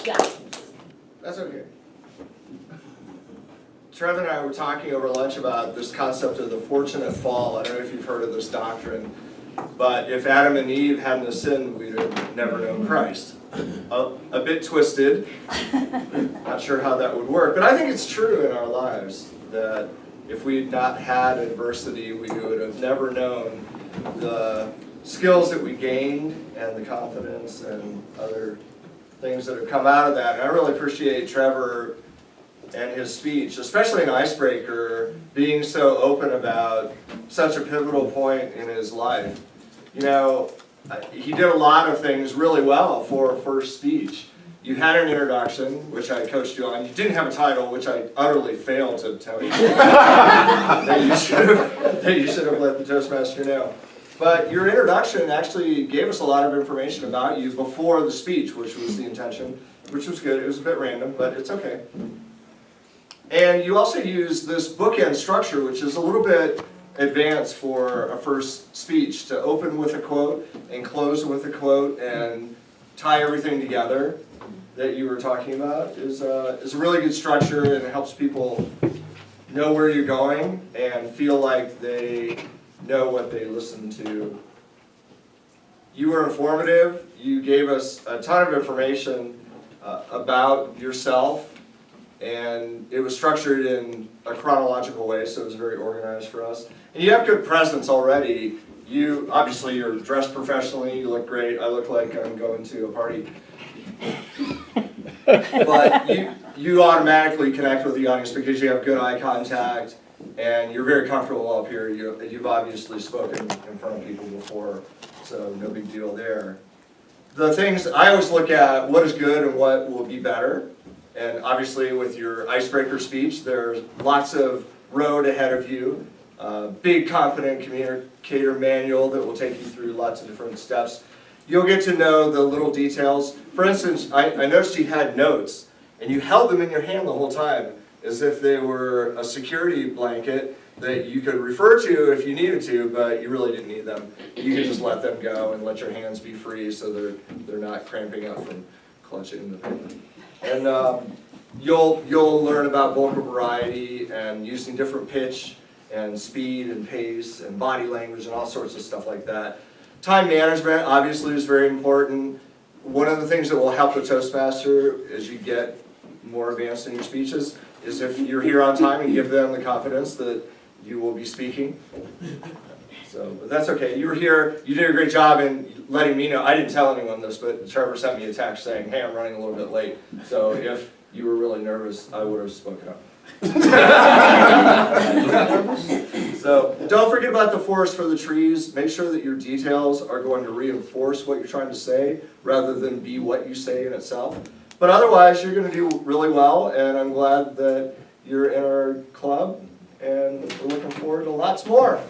Yeah. That's okay. Trevor and I were talking over lunch about this concept of the fortunate fall. I don't know if you've heard of this doctrine, but if Adam and Eve hadn't sinned, we'd have never known Christ. A bit twisted. Not sure how that would work, but I think it's true in our lives that if we had not had adversity, we would have never known the skills that we gained and the confidence and other things that have come out of that. And I really appreciate Trevor and his speech, especially an icebreaker, being so open about such a pivotal point in his life. You know, he did a lot of things really well for a first speech. You had an introduction, which I coached you on. You didn't have a title, which I utterly failed to tell you that you should have let the Toastmaster know. But your introduction actually gave us a lot of information about you before the speech, which was the intention, which was good. It was a bit random, but it's okay. And you also used this bookend structure, which is a little bit advanced for a first speech, to open with a quote and close with a quote and tie everything together that you were talking about is a really good structure, and it helps people know where you're going and feel like they know what they listen to. You were informative. You gave us a ton of information about yourself, and it was structured in a chronological way, so it was very organized for us. And you have good presence already. Obviously you're dressed professionally, you look great. I look like I'm going to a party. But you automatically connect with the audience because you have good eye contact and you're very comfortable up here. You've obviously spoken in front of people before, so no big deal there. The things I always look at, what is good and what will be better. And obviously with your icebreaker speech, there's lots of road ahead of you. Big confident communicator manual that will take you through lots of different steps. You'll get to know the little details. For instance, I noticed you had notes, and you held them in your hand the whole time as if they were a security blanket that you could refer to if you needed to, but you really didn't need them. You could just let them go and let your hands be free so they're not cramping up from clutching the paper. And you'll learn about vocal variety and using different pitch and speed and pace and body language and all sorts of stuff like that. Time management obviously is very important. One of the things that will help the Toastmaster as you get more advanced in your speeches is if you're here on time and give them the confidence that you will be speaking. So, but that's okay. You were here, you did a great job in letting me know. I didn't tell anyone this, but Trevor sent me a text saying, hey, I'm running a little bit late. So if you were really nervous, I would have spoken up. So don't forget about the forest for the trees. Make sure that your details are going to reinforce what you're trying to say rather than be what you say in itself. But otherwise, you're going to do really well, and I'm glad that you're in our club, and we're looking forward to lots more.